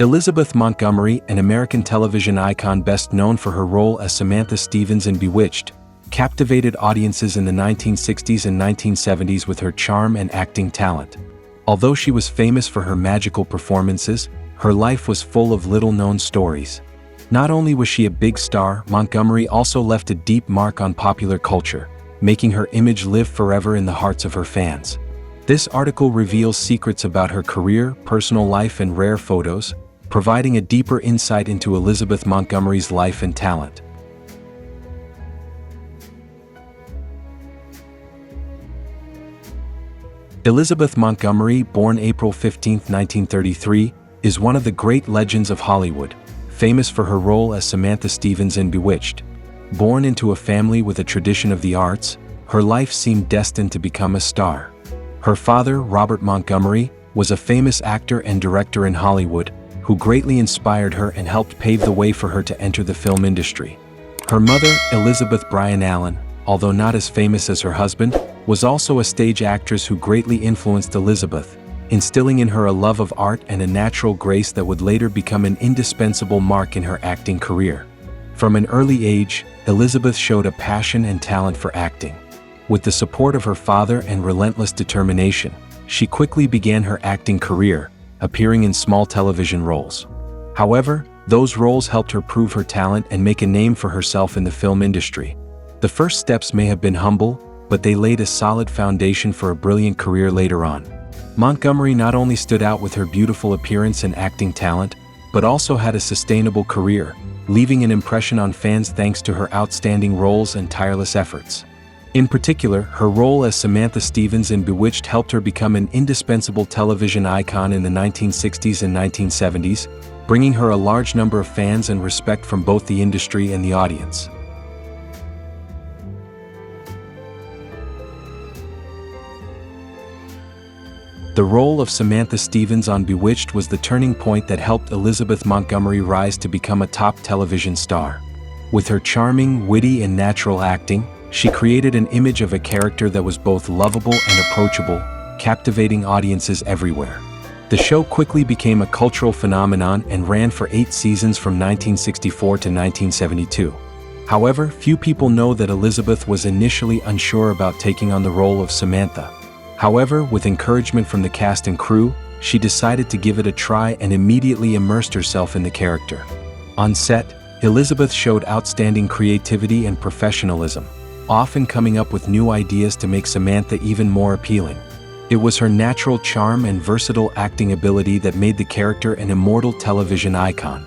Elizabeth Montgomery, an American television icon best known for her role as Samantha Stevens in Bewitched, captivated audiences in the 1960s and 1970s with her charm and acting talent. Although she was famous for her magical performances, her life was full of little-known stories. Not only was she a big star, Montgomery also left a deep mark on popular culture, making her image live forever in the hearts of her fans. This article reveals secrets about her career, personal life, and rare photos, providing a deeper insight into Elizabeth Montgomery's life and talent. Elizabeth Montgomery, born April 15, 1933, is one of the great legends of Hollywood, famous for her role as Samantha Stevens in Bewitched. Born into a family with a tradition of the arts, her life seemed destined to become a star. Her father, Robert Montgomery, was a famous actor and director in Hollywood, who greatly inspired her and helped pave the way for her to enter the film industry. Her mother, Elizabeth Bryan Allen, although not as famous as her husband, was also a stage actress who greatly influenced Elizabeth, instilling in her a love of art and a natural grace that would later become an indispensable mark in her acting career. From an early age, Elizabeth showed a passion and talent for acting. With the support of her father and relentless determination, she quickly began her acting career, appearing in small television roles. However, those roles helped her prove her talent and make a name for herself in the film industry. The first steps may have been humble, but they laid a solid foundation for a brilliant career later on. Montgomery not only stood out with her beautiful appearance and acting talent, but also had a sustainable career, leaving an impression on fans thanks to her outstanding roles and tireless efforts. In particular, her role as Samantha Stevens in Bewitched helped her become an indispensable television icon in the 1960s and 1970s, bringing her a large number of fans and respect from both the industry and the audience. The role of Samantha Stevens on Bewitched was the turning point that helped Elizabeth Montgomery rise to become a top television star. With her charming, witty, and natural acting, she created an image of a character that was both lovable and approachable, captivating audiences everywhere. The show quickly became a cultural phenomenon and ran for 8 seasons from 1964 to 1972. However, few people know that Elizabeth was initially unsure about taking on the role of Samantha. However, with encouragement from the cast and crew, she decided to give it a try and immediately immersed herself in the character. On set, Elizabeth showed outstanding creativity and professionalism, often coming up with new ideas to make Samantha even more appealing. It was her natural charm and versatile acting ability that made the character an immortal television icon.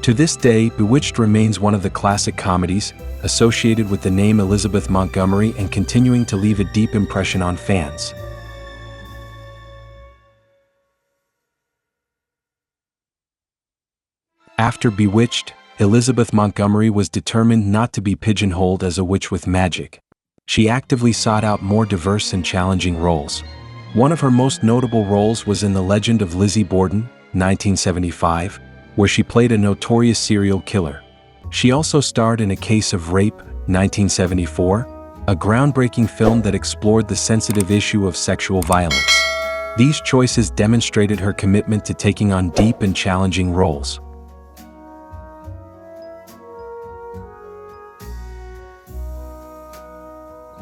To this day, Bewitched remains one of the classic comedies, associated with the name Elizabeth Montgomery and continuing to leave a deep impression on fans. After Bewitched, Elizabeth Montgomery was determined not to be pigeonholed as a witch with magic. She actively sought out more diverse and challenging roles. One of her most notable roles was in The Legend of Lizzie Borden, 1975, where she played a notorious serial killer. She also starred in A Case of Rape, 1974, a groundbreaking film that explored the sensitive issue of sexual violence. These choices demonstrated her commitment to taking on deep and challenging roles.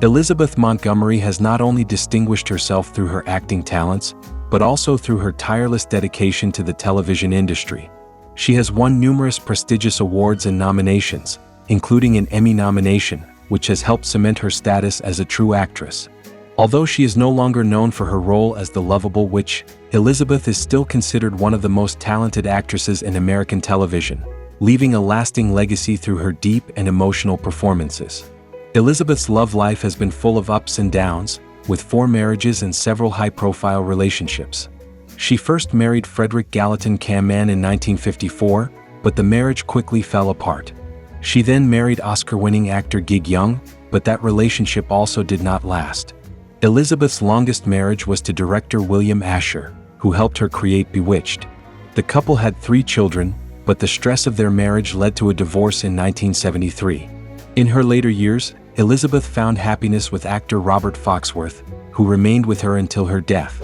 Elizabeth Montgomery has not only distinguished herself through her acting talents, but also through her tireless dedication to the television industry. She has won numerous prestigious awards and nominations, including an Emmy nomination, which has helped cement her status as a true actress. Although she is no longer known for her role as the lovable witch, Elizabeth is still considered one of the most talented actresses in American television, leaving a lasting legacy through her deep and emotional performances. Elizabeth's love life has been full of ups and downs, with 4 marriages and several high-profile relationships. She first married Frederick Gallatin Camman in 1954, but the marriage quickly fell apart. She then married Oscar-winning actor Gig Young, but that relationship also did not last. Elizabeth's longest marriage was to director William Asher, who helped her create Bewitched. The couple had 3 children, but the stress of their marriage led to a divorce in 1973. In her later years, Elizabeth found happiness with actor Robert Foxworth, who remained with her until her death.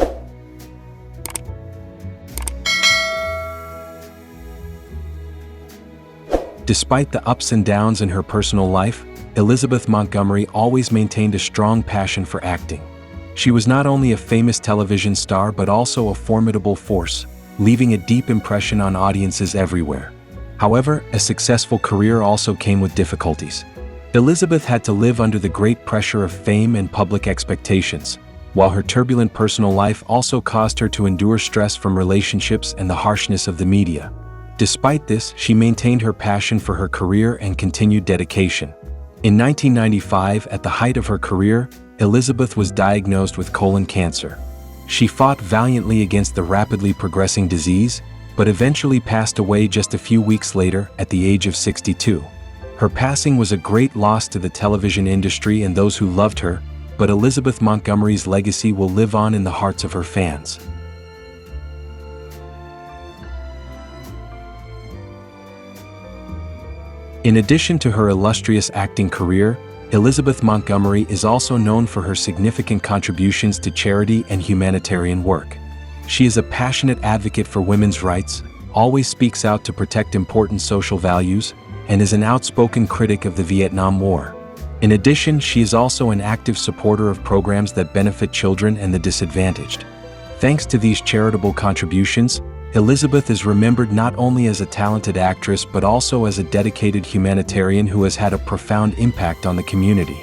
Despite the ups and downs in her personal life, Elizabeth Montgomery always maintained a strong passion for acting. She was not only a famous television star but also a formidable force, leaving a deep impression on audiences everywhere. However, a successful career also came with difficulties. Elizabeth had to live under the great pressure of fame and public expectations, while her turbulent personal life also caused her to endure stress from relationships and the harshness of the media. Despite this, she maintained her passion for her career and continued dedication. In 1995, at the height of her career, Elizabeth was diagnosed with colon cancer. She fought valiantly against the rapidly progressing disease, but eventually passed away just a few weeks later at the age of 62. Her passing was a great loss to the television industry and those who loved her, but Elizabeth Montgomery's legacy will live on in the hearts of her fans. In addition to her illustrious acting career, Elizabeth Montgomery is also known for her significant contributions to charity and humanitarian work. She is a passionate advocate for women's rights, always speaks out to protect important social values, and is an outspoken critic of the Vietnam War. In addition, she is also an active supporter of programs that benefit children and the disadvantaged. Thanks to these charitable contributions, Elizabeth is remembered not only as a talented actress but also as a dedicated humanitarian who has had a profound impact on the community.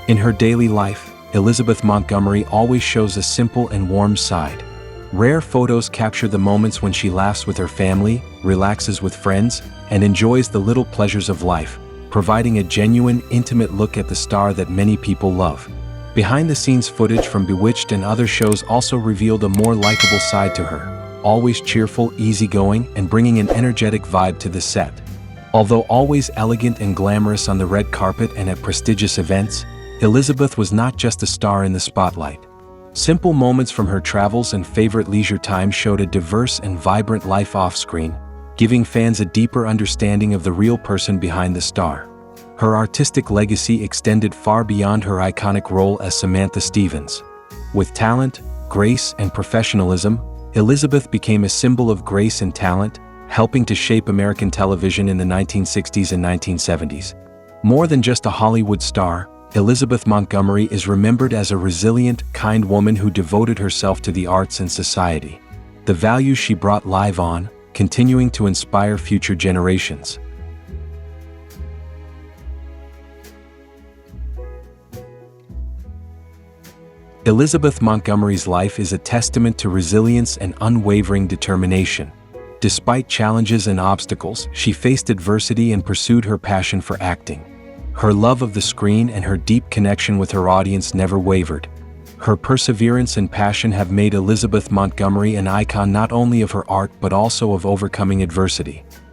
In her daily life, Elizabeth Montgomery always shows a simple and warm side. Rare photos capture the moments when she laughs with her family, relaxes with friends, and enjoys the little pleasures of life, providing a genuine, intimate look at the star that many people love. Behind-the-scenes footage from Bewitched and other shows also revealed a more likable side to her, always cheerful, easygoing, and bringing an energetic vibe to the set. Although always elegant and glamorous on the red carpet and at prestigious events, Elizabeth was not just a star in the spotlight. Simple moments from her travels and favorite leisure time showed a diverse and vibrant life off-screen, giving fans a deeper understanding of the real person behind the star. Her artistic legacy extended far beyond her iconic role as Samantha Stevens. With talent, grace, and professionalism, Elizabeth became a symbol of grace and talent, helping to shape American television in the 1960s and 1970s. More than just a Hollywood star, Elizabeth Montgomery is remembered as a resilient, kind woman who devoted herself to the arts and society. The values she brought live on, continuing to inspire future generations. Elizabeth Montgomery's life is a testament to resilience and unwavering determination. Despite challenges and obstacles, she faced adversity and pursued her passion for acting. Her love of the screen and her deep connection with her audience never wavered. Her perseverance and passion have made Elizabeth Montgomery an icon not only of her art but also of overcoming adversity.